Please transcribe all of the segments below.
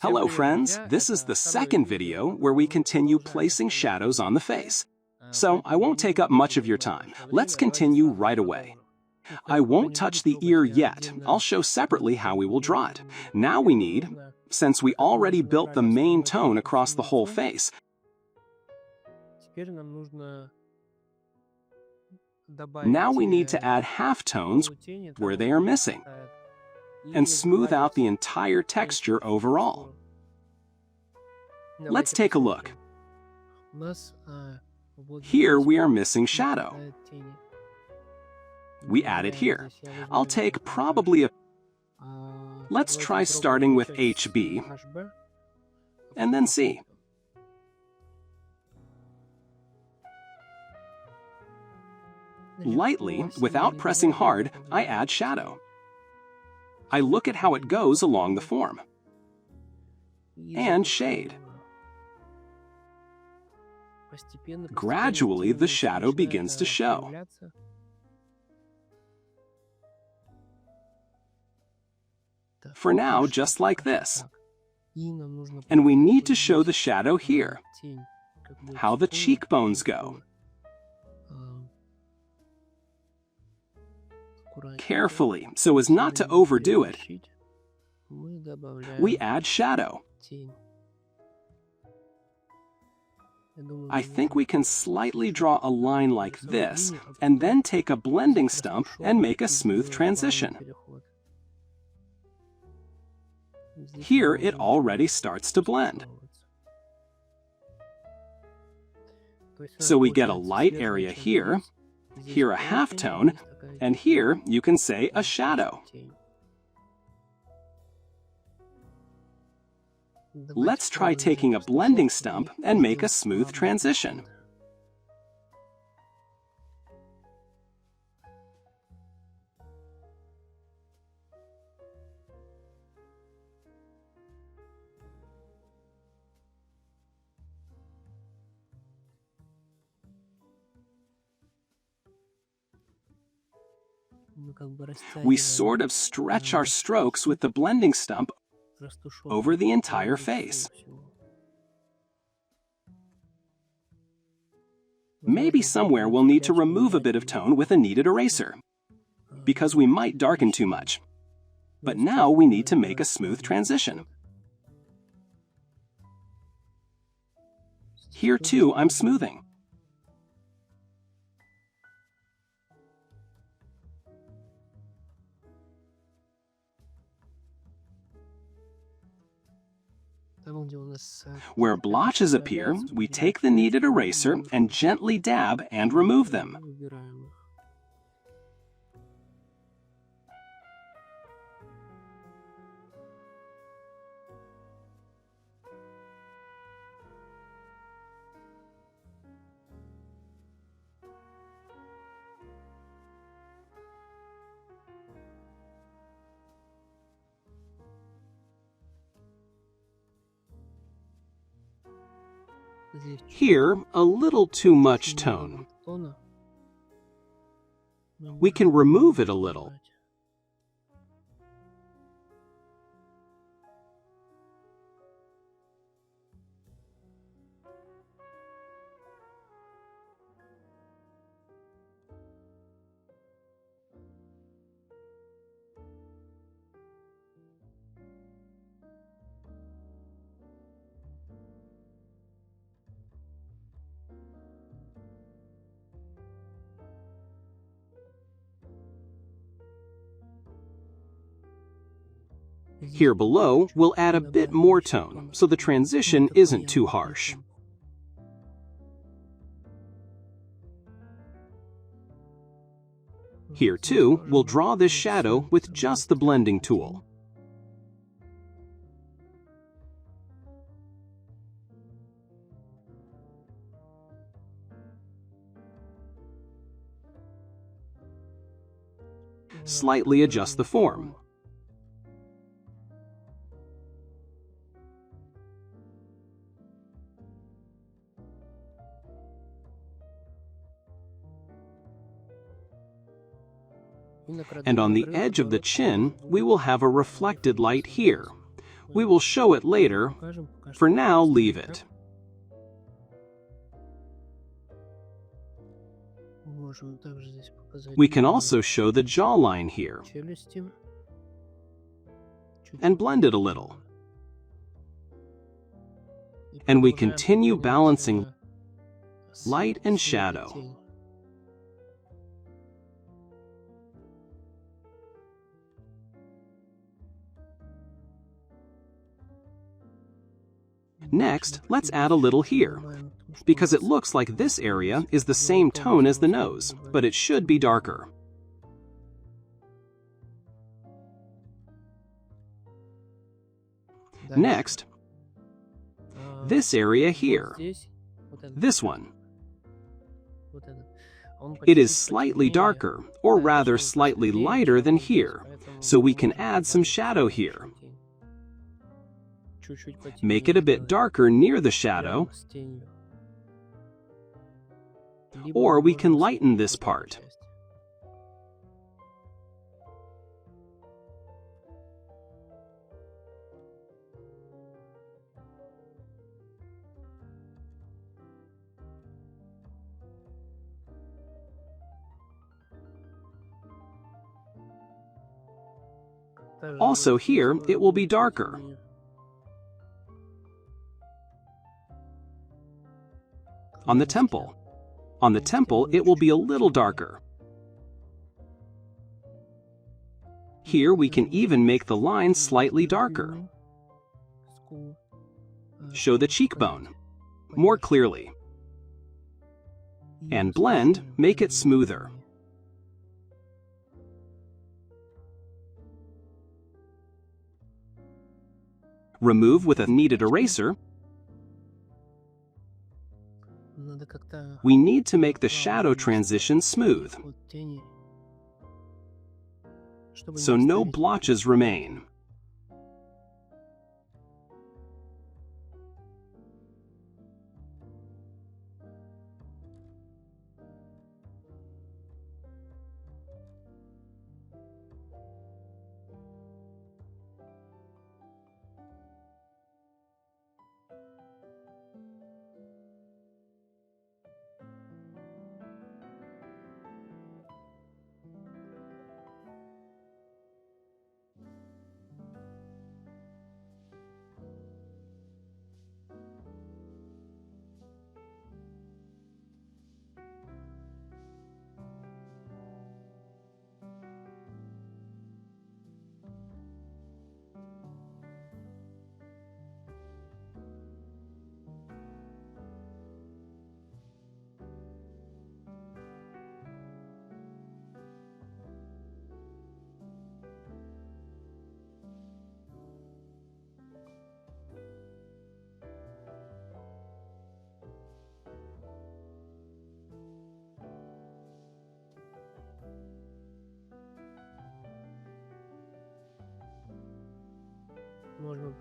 Hello friends, this is the second video where we continue placing shadows on the face. So I won't take up much of your time. Let's continue right away. I won't touch the ear yet. I'll show separately how we will draw it. Now we need, since we already built the main tone across the whole face, now we need to add halftones where they are missing and smooth out the entire texture overall. Let's take a look. Here we are missing shadow. We add it here. I'll take probably a... Let's try starting with HB and then C. Lightly, without pressing hard, I add shadow. I look at how it goes along the form. And shade. Gradually, the shadow begins to show. For now, just like this. And we need to show the shadow here, how the cheekbones go. Carefully, so as not to overdo it, we add shadow. I think we can slightly draw a line like this, and then take a blending stump and make a smooth transition. Here it already starts to blend. So we get a light area here, here a halftone, and here you can say a shadow. Let's try taking a blending stump and make a smooth transition. We sort of stretch our strokes with the blending stump over the entire face. Maybe somewhere we'll need to remove a bit of tone with a kneaded eraser, because we might darken too much. But now we need to make a smooth transition. Here too, I'm smoothing. Where blotches appear, we take the kneaded eraser and gently dab and remove them. Here, a little too much tone. We can remove it a little. Here below, we'll add a bit more tone, so the transition isn't too harsh. Here too, we'll draw this shadow with just the blending tool. Slightly adjust the form. And on the edge of the chin, we will have a reflected light here, We will show it later. For now, leave it. We can also show the jawline here and blend it a little. And we continue balancing light and shadow. Next, let's add a little here, because it looks like this area is the same tone as the nose, but it should be darker. Next, this area here, this one. It is slightly darker, or rather slightly lighter than here, so we can add some shadow here. Make it a bit darker near the shadow, or we can lighten this part. Also here, it will be darker. On the temple. On the temple, it will be a little darker. Here we can even make the line slightly darker. Show the cheekbone more clearly. And blend, make it smoother. Remove with a kneaded eraser. We need to make the shadow transition smooth, so no blotches remain.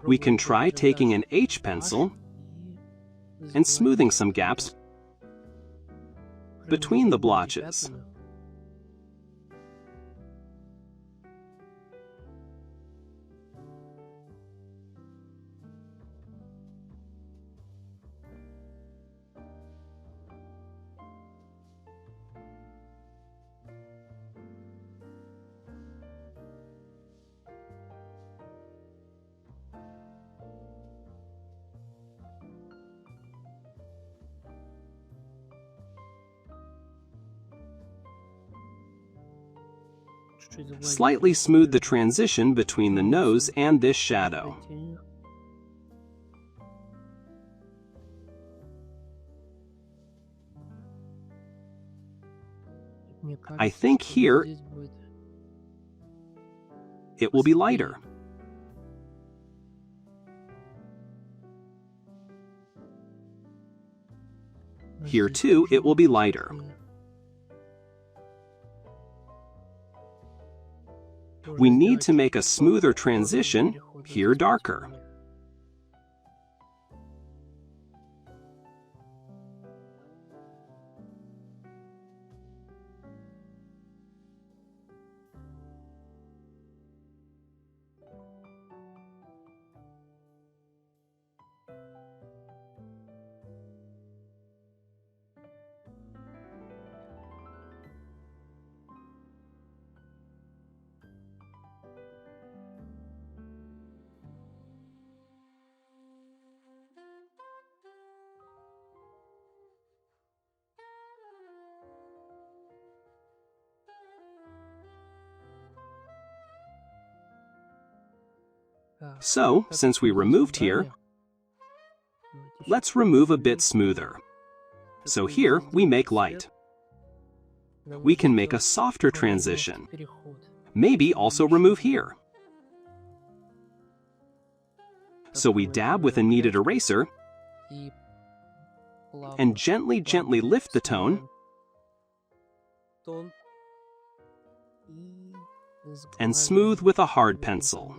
We can try taking an H pencil and smoothing some gaps between the blotches. Slightly smooth the transition between the nose and this shadow. I think here it will be lighter. Here too, it will be lighter. We need to make a smoother transition, here darker. So, since we removed here, let's remove a bit smoother. So here, we make light. We can make a softer transition. Maybe also remove here. So we dab with a kneaded eraser and gently lift the tone and smooth with a hard pencil.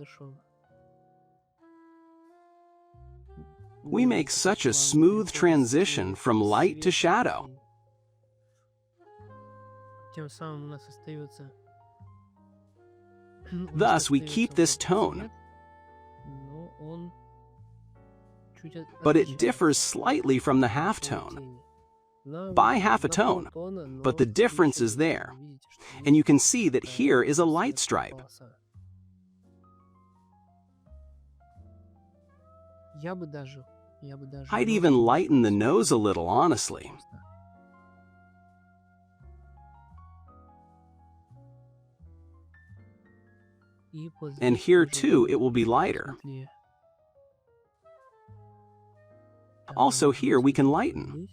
We make such a smooth transition from light to shadow. Thus, we keep this tone, but it differs slightly from the halftone. By half a tone, but the difference is there. And you can see that here is a light stripe. I'd even lighten the nose a little, honestly. And here too, it will be lighter. Also here we can lighten.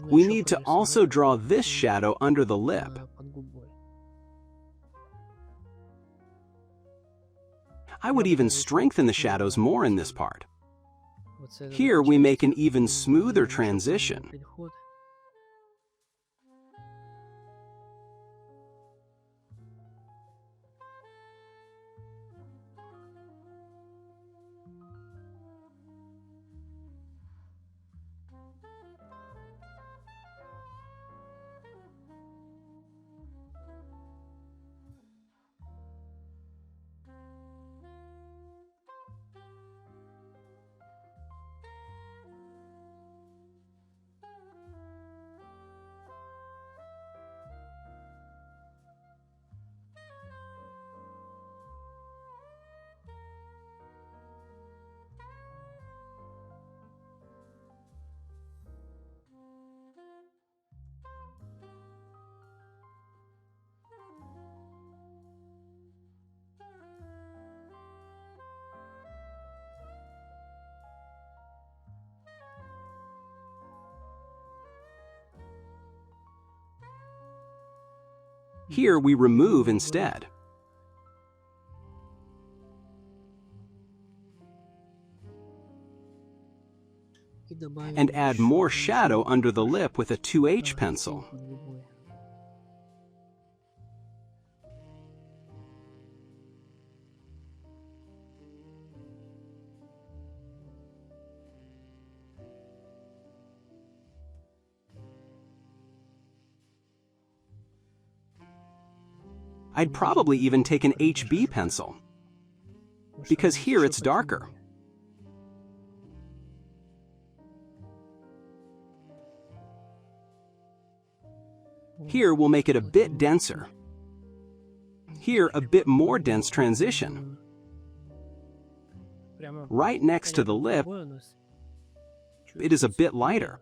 We need to also draw this shadow under the lip. I would even strengthen the shadows more in this part. Here we make an even smoother transition. Here we remove instead. And add more shadow under the lip with a 2H pencil. I'd probably even take an HB pencil, because here it's darker. Here we'll make it a bit denser. Here a bit more dense transition. Right next to the lip, it is a bit lighter.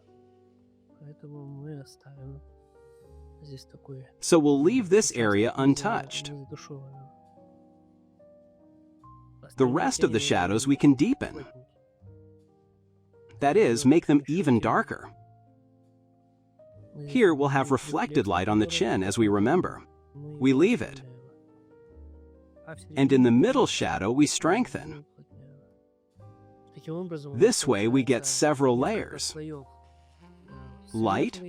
So we'll leave this area untouched. The rest of the shadows we can deepen. That is, make them even darker. Here we'll have reflected light on the chin, as we remember. We leave it. And in the middle shadow we strengthen. This way we get several layers. Light,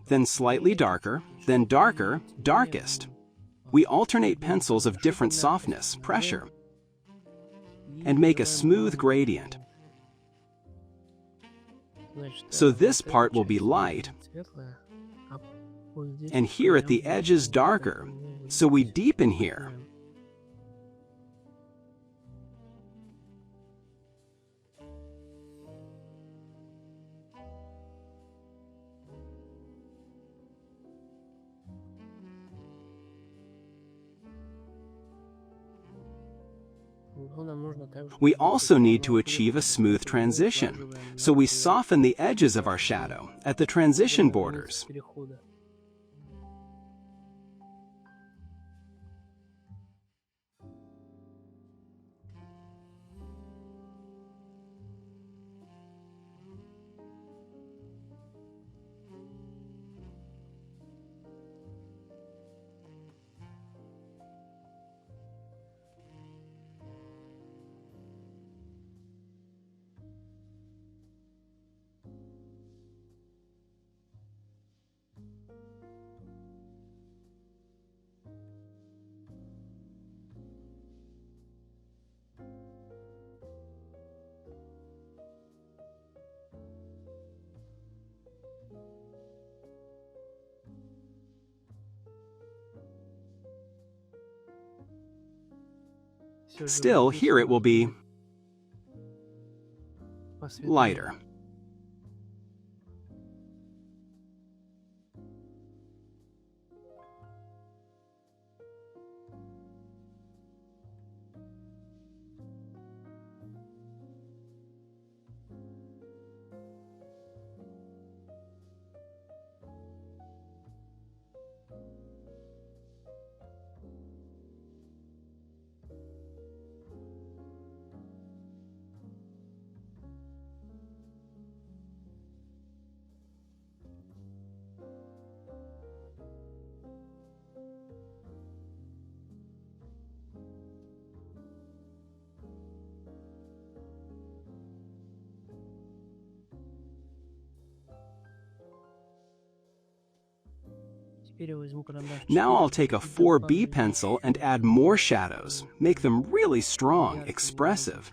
then slightly darker, then darker, darkest. We alternate pencils of different softness, pressure, and make a smooth gradient. So this part will be light, and here at the edges darker, so we deepen here. We also need to achieve a smooth transition, so we soften the edges of our shadow at the transition borders. Still, here it will be lighter. Now I'll take a 4B pencil and add more shadows. Make them really strong, expressive.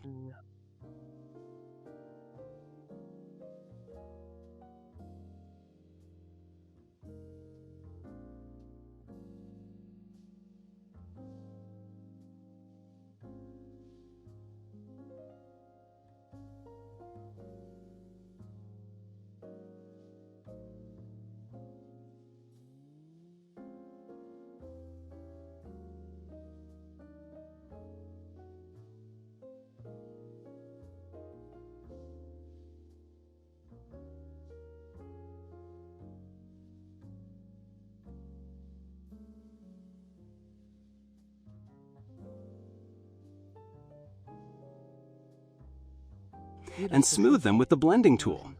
And smooth them with the blending tool.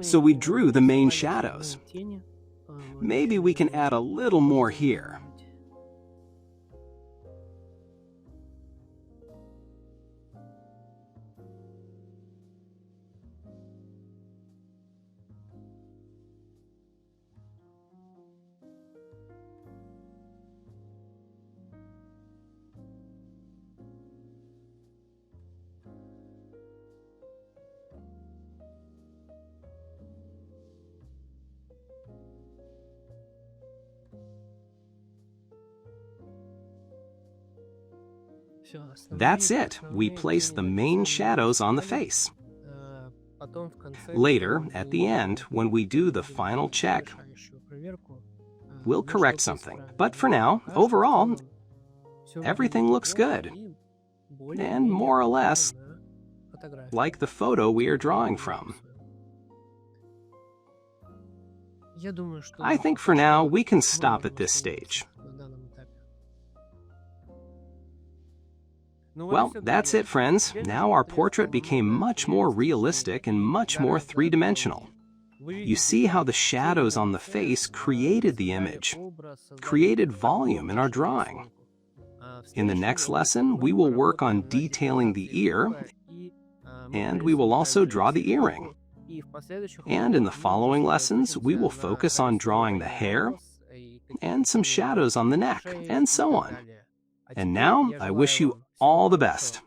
So we drew the main shadows. Maybe we can add a little more here. That's it. We place the main shadows on the face. Later, at the end, when we do the final check, we'll correct something. But for now, overall, everything looks good. And more or less like the photo we are drawing from. I think for now we can stop at this stage. Well, that's it, friends. Now our portrait became much more realistic and much more three-dimensional. You see how the shadows on the face created the image, created volume in our drawing. In the next lesson, we will work on detailing the ear, and we will also draw the earring. And in the following lessons, we will focus on drawing the hair and some shadows on the neck, and so on. And now, I wish you all the best.